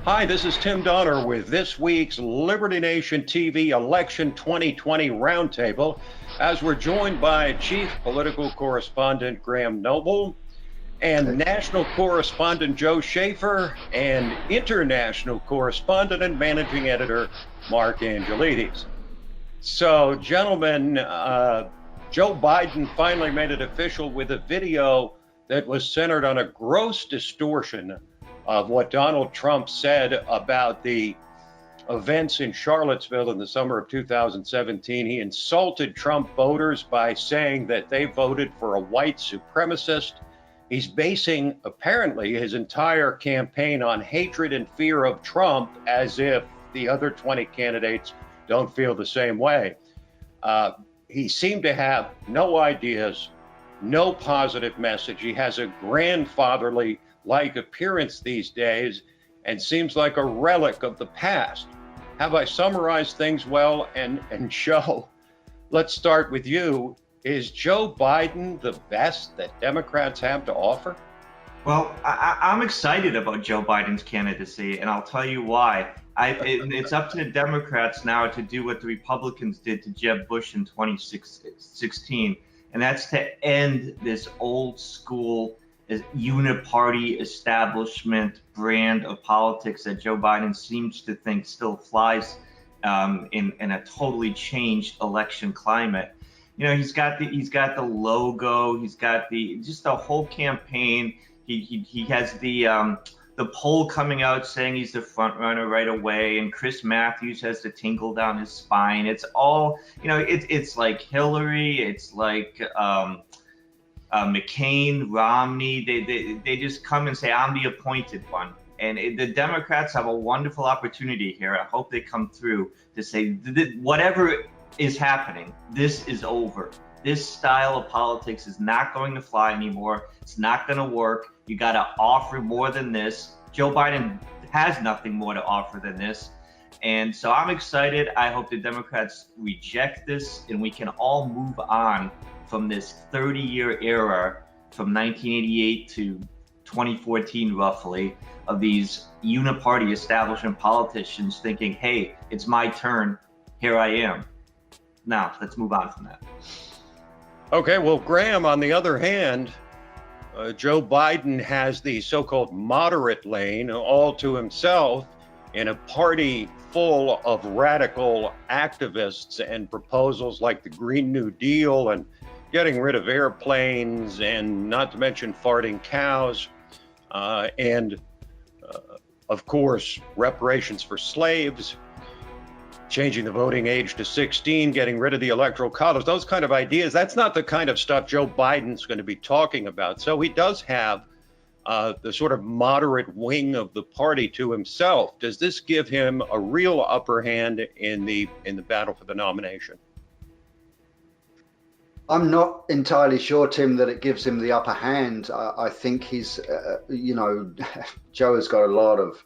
Hi, this is Tim Donner with this week's Liberty Nation TV Election 2020 Roundtable, as we're joined by Chief Political Correspondent Graham Noble and National Correspondent Joe Schaefer and International Correspondent and Managing Editor Mark Angelides. So, gentlemen, Joe Biden finally made it official with a video that was centered on a gross distortion of what Donald Trump said about the events in Charlottesville in the summer of 2017. He insulted Trump voters by saying that they voted for a white supremacist. He's basing, apparently, his entire campaign on hatred and fear of Trump, as if the other 20 candidates don't feel the same way. He seemed to have no ideas, no positive message. He has a grandfatherly-like appearance these days and seems like a relic of the past. Have I summarized things well? And Joe, let's start with you. Is Joe Biden the best that Democrats have to offer? Well, I'm excited about Joe Biden's candidacy, and I'll tell you why. It's up to the Democrats now to do what the Republicans did to Jeb Bush in 2016, and that's to end this old school uniparty establishment brand of politics that Joe Biden seems to think still flies in a totally changed election climate. You know, he's got the logo, he's got just the whole campaign. He has the poll coming out saying he's the front runner right away, and Chris Matthews has the tingle down his spine. It's all, you know, it's like Hillary, it's like McCain, Romney. They just come and say, I'm the appointed one. And the Democrats have a wonderful opportunity here. I hope they come through to say, whatever is happening, this is over. This style of politics is not going to fly anymore. It's not going to work. You got to offer more than this. Joe Biden has nothing more to offer than this. And so I'm excited. I hope the Democrats reject this and we can all move on from this 30-year era from 1988 to 2014, roughly, of these uniparty establishment politicians thinking, hey, it's my turn. Here I am. Now, let's move on from that. Okay, well, Graham, on the other hand, Joe Biden has the so-called moderate lane all to himself in a party full of radical activists and proposals like the Green New Deal and getting rid of airplanes, and not to mention farting cows, and of course, reparations for slaves, changing the voting age to 16, getting rid of the electoral college, those kind of ideas. That's not the kind of stuff Joe Biden's going to be talking about. So he does have the sort of moderate wing of the party to himself. Does this give him a real upper hand in the battle for the nomination? I'm not entirely sure, Tim, that it gives him the upper hand. I think he's, Joe has got a lot of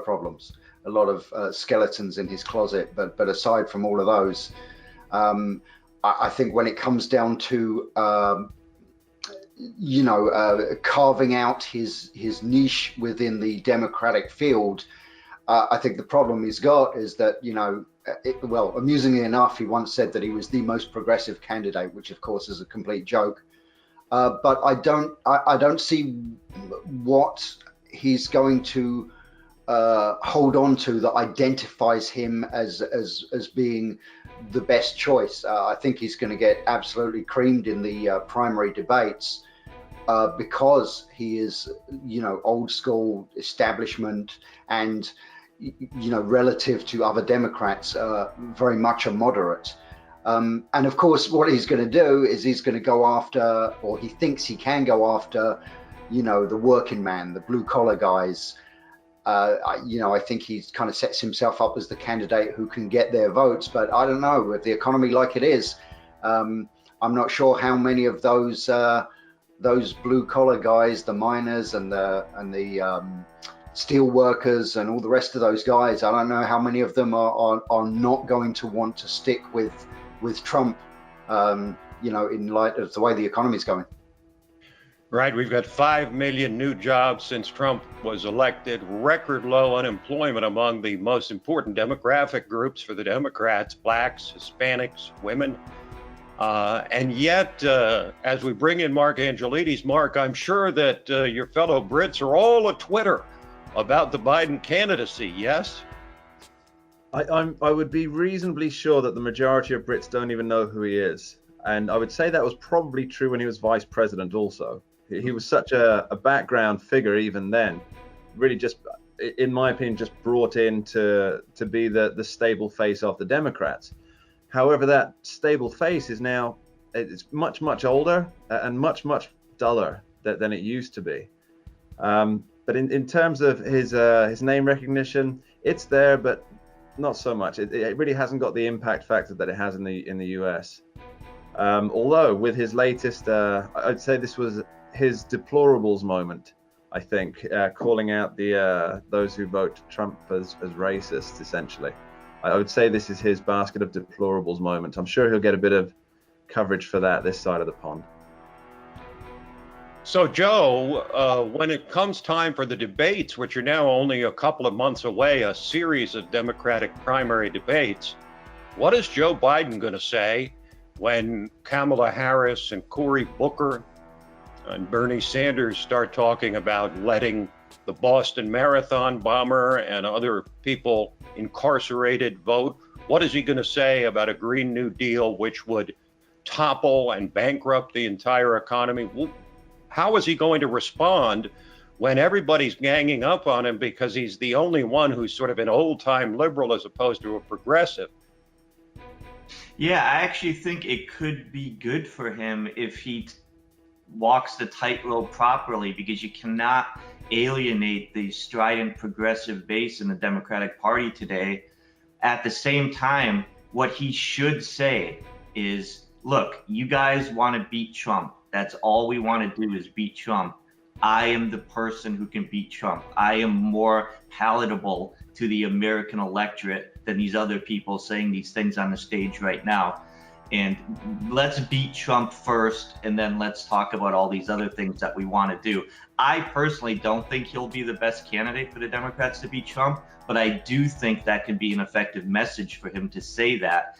problems, a lot of skeletons in his closet. But aside from all of those, I think when it comes down to, carving out his niche within the Democratic field, I think the problem he's got is that, amusingly enough, he once said that he was the most progressive candidate, which of course is a complete joke. But I don't see what he's going to hold on to that identifies him as being the best choice. I think he's going to get absolutely creamed in the primary debates because he is, old school establishment and, relative to other Democrats, very much a moderate. And of course, what he's going to do is he's going to go after, or he thinks he can go after, the working man, the blue collar guys. I think he kind of sets himself up as the candidate who can get their votes. But I don't know, with the economy like it is, I'm not sure how many of those blue collar guys, the miners and the steel workers and all the rest of those guys, I don't know how many of them are not going to want to stick with Trump, in light of the way the economy is going. Right, we've got 5 million new jobs since Trump was elected, record low unemployment among the most important demographic groups for the Democrats, blacks, Hispanics, women. And yet, as we bring in Mark Angelides, Mark, I'm sure that your fellow Brits are all a Twitter about the Biden candidacy, yes? I would be reasonably sure that the majority of Brits don't even know who he is. And I would say that was probably true when he was vice president also. He was such a background figure even then, really just, in my opinion, just brought in to be the stable face of the Democrats. However, that stable face is now, it's much, much older and much, much duller than it used to be. But in terms of his name recognition, it's there, but not so much. It really hasn't got the impact factor that it has in the US. Although with his latest, I'd say this was his deplorables moment, I think, calling out those who vote Trump as racist, essentially. I would say this is his basket of deplorables moment. I'm sure he'll get a bit of coverage for that this side of the pond. So, Joe, when it comes time for the debates, which are now only a couple of months away, a series of Democratic primary debates, what is Joe Biden going to say when Kamala Harris and Cory Booker and Bernie Sanders start talking about letting the Boston Marathon bomber and other people incarcerated vote? What is he going to say about a Green New Deal which would topple and bankrupt the entire economy? How is he going to respond when everybody's ganging up on him because he's the only one who's sort of an old-time liberal as opposed to a progressive? Yeah, I actually think it could be good for him if he walks the tightrope properly, because you cannot alienate the strident progressive base in the Democratic Party today. At the same time, what he should say is, look, you guys want to beat Trump. That's all we want to do is beat Trump. I am the person who can beat Trump. I am more palatable to the American electorate than these other people saying these things on the stage right now. And let's beat Trump first, and then let's talk about all these other things that we want to do. I personally don't think he'll be the best candidate for the Democrats to beat Trump, but I do think that can be an effective message for him to say that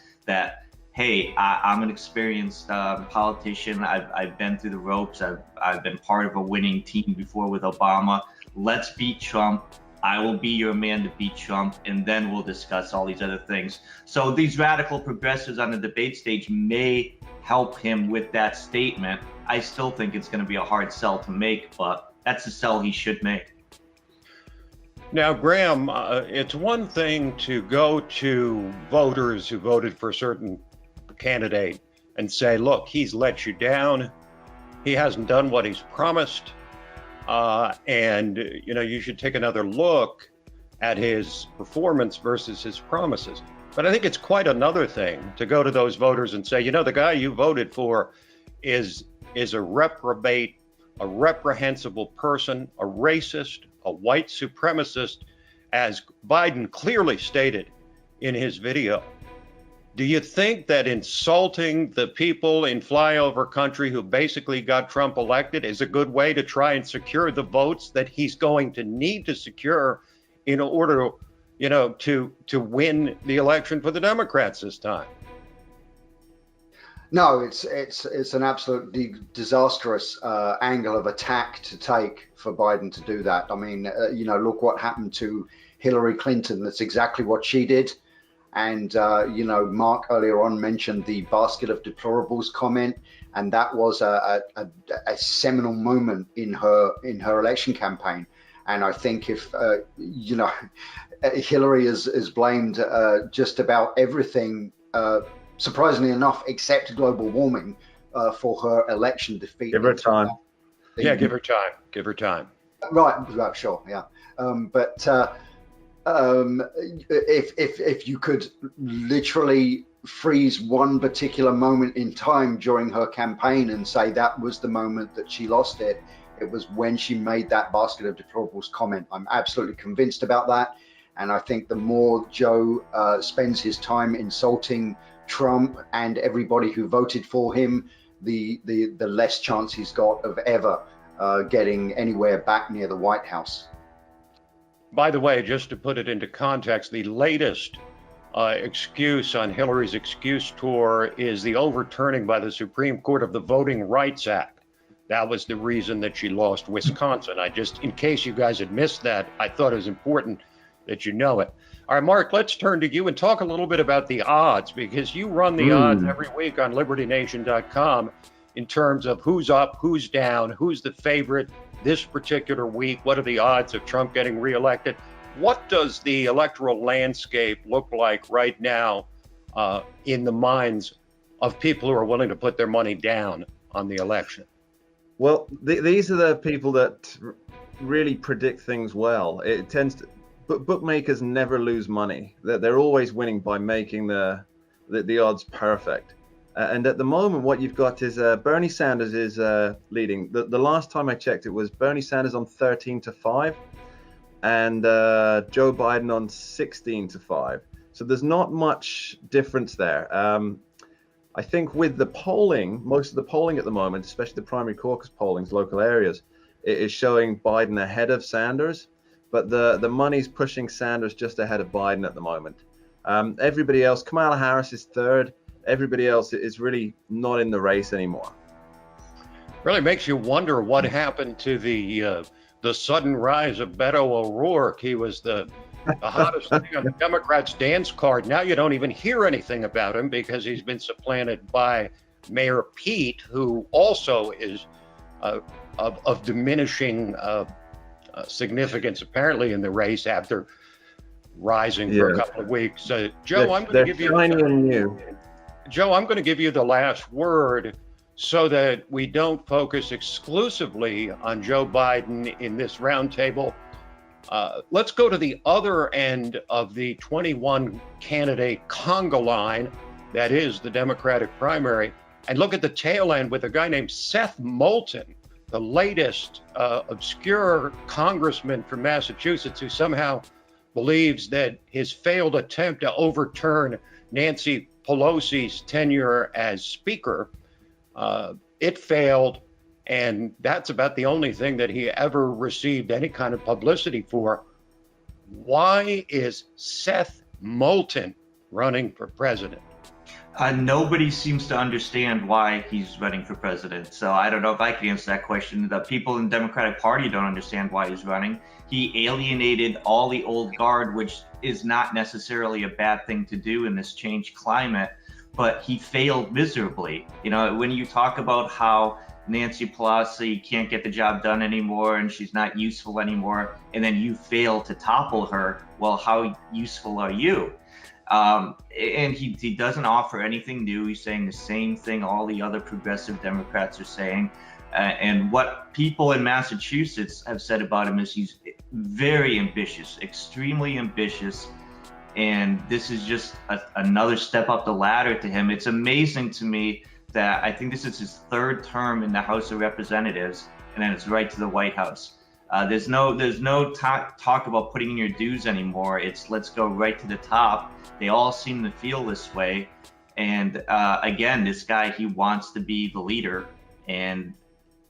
hey, I'm an experienced politician. I've been through the ropes. I've been part of a winning team before with Obama. Let's beat Trump. I will be your man to beat Trump, and then we'll discuss all these other things. So these radical progressives on the debate stage may help him with that statement. I still think it's going to be a hard sell to make, but that's the sell he should make. Now, Graham, it's one thing to go to voters who voted for a certain candidate and say, look, he's let you down. He hasn't done what he's promised. And you should take another look at his performance versus his promises. But I think it's quite another thing to go to those voters and say, the guy you voted for is a reprobate, a reprehensible person, a racist, a white supremacist, as Biden clearly stated in his video. Do you think that insulting the people in flyover country who basically got Trump elected is a good way to try and secure the votes that he's going to need to secure in order, to win the election for the Democrats this time? No, it's an absolutely disastrous angle of attack to take for Biden to do that. I mean, look what happened to Hillary Clinton. That's exactly what she did. And, Mark earlier on mentioned the basket of deplorables comment, and that was a seminal moment in her election campaign. And I think if, Hillary is blamed just about everything, surprisingly enough, except global warming for her election defeat. Give her time. Yeah, give her time. Give her time. Right, sure, yeah. If you could literally freeze one particular moment in time during her campaign and say that was the moment that she lost it, it was when she made that basket of deplorables comment. I'm absolutely convinced about that. And I think the more Joe spends his time insulting Trump and everybody who voted for him, the less chance he's got of ever getting anywhere back near the White House. By the way, just to put it into context, the latest excuse on Hillary's excuse tour is the overturning by the Supreme Court of the Voting Rights Act. That was the reason that she lost Wisconsin. In case you guys had missed that, I thought it was important that you know it. All right, Mark, let's turn to you and talk a little bit about the odds, because you run the odds every week on LibertyNation.com in terms of who's up, who's down, who's the favorite this particular week. What are the odds of Trump getting reelected? What does the electoral landscape look like right now in the minds of people who are willing to put their money down on the election? Well, these are the people that really predict things well. It tends to, but bookmakers never lose money. They're always winning by making the odds perfect. And at the moment, what you've got is Bernie Sanders is leading. The last time I checked, it was Bernie Sanders on 13-5, and Joe Biden on 16-5. So there's not much difference there. I think with the polling, most of the polling at the moment, especially the primary caucus pollings, local areas, it is showing Biden ahead of Sanders, but the money's pushing Sanders just ahead of Biden at the moment. Everybody else, Kamala Harris is third. Everybody else is really not in the race anymore. Really makes you wonder what happened to the sudden rise of Beto O'Rourke. He was the hottest thing on the Democrats' dance card. Now you don't even hear anything about him because he's been supplanted by Mayor Pete, who also is of diminishing significance apparently in the race after rising for a couple of weeks. Joe, I'm going to give you Joe, I'm going to give you the last word so that we don't focus exclusively on Joe Biden in this roundtable. Let's go to the other end of the 21 candidate Conga line, that is the Democratic primary, and look at the tail end with a guy named Seth Moulton, the latest obscure congressman from Massachusetts who somehow believes that his failed attempt to overturn Nancy Pelosi's tenure as Speaker, it failed, and that's about the only thing that he ever received any kind of publicity for. Why is Seth Moulton running for president? Nobody seems to understand why he's running for president. So I don't know if I can answer that question. The people in the Democratic Party don't understand why he's running. He alienated all the old guard, which is not necessarily a bad thing to do in this changed climate, but he failed miserably. You know, when you talk about how Nancy Pelosi can't get the job done anymore and she's not useful anymore, and then you fail to topple her, well, how useful are you? And he doesn't offer anything new. He's saying the same thing all the other progressive Democrats are saying. And what people in Massachusetts have said about him is he's very ambitious, extremely ambitious. And this is just another step up the ladder to him. It's amazing to me that I think this is his third term in the House of Representatives, and then it's right to the White House. There's no talk about putting in your dues anymore. It's let's go right to the top. They all seem to feel this way. And again, this guy, he wants to be the leader, and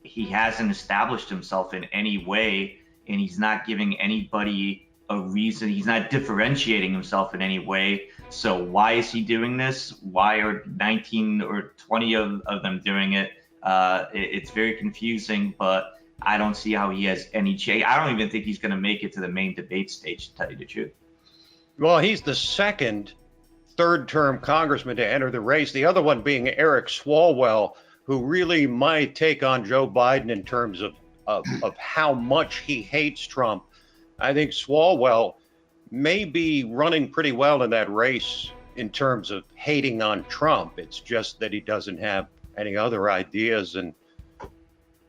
he hasn't established himself in any way, and he's not giving anybody a reason. He's not differentiating himself in any way. So why is he doing this? Why are 19 or 20 of them doing it? It's very confusing, but I don't see how he has any chance. I don't even think he's going to make it to the main debate stage, to tell you the truth. Well, he's the second third-term congressman to enter the race, the other one being Eric Swalwell, who really might take on Joe Biden in terms of how much he hates Trump. I think Swalwell may be running pretty well in that race in terms of hating on Trump. It's just that he doesn't have any other ideas, and,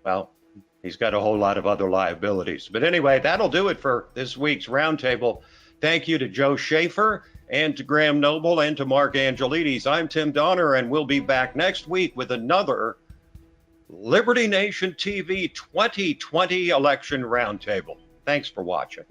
well, he's got a whole lot of other liabilities. But anyway, that'll do it for this week's Roundtable. Thank you to Joe Schaefer and to Graham Noble and to Mark Angelides. I'm Tim Donner, and we'll be back next week with another Liberty Nation TV 2020 Election Roundtable. Thanks for watching.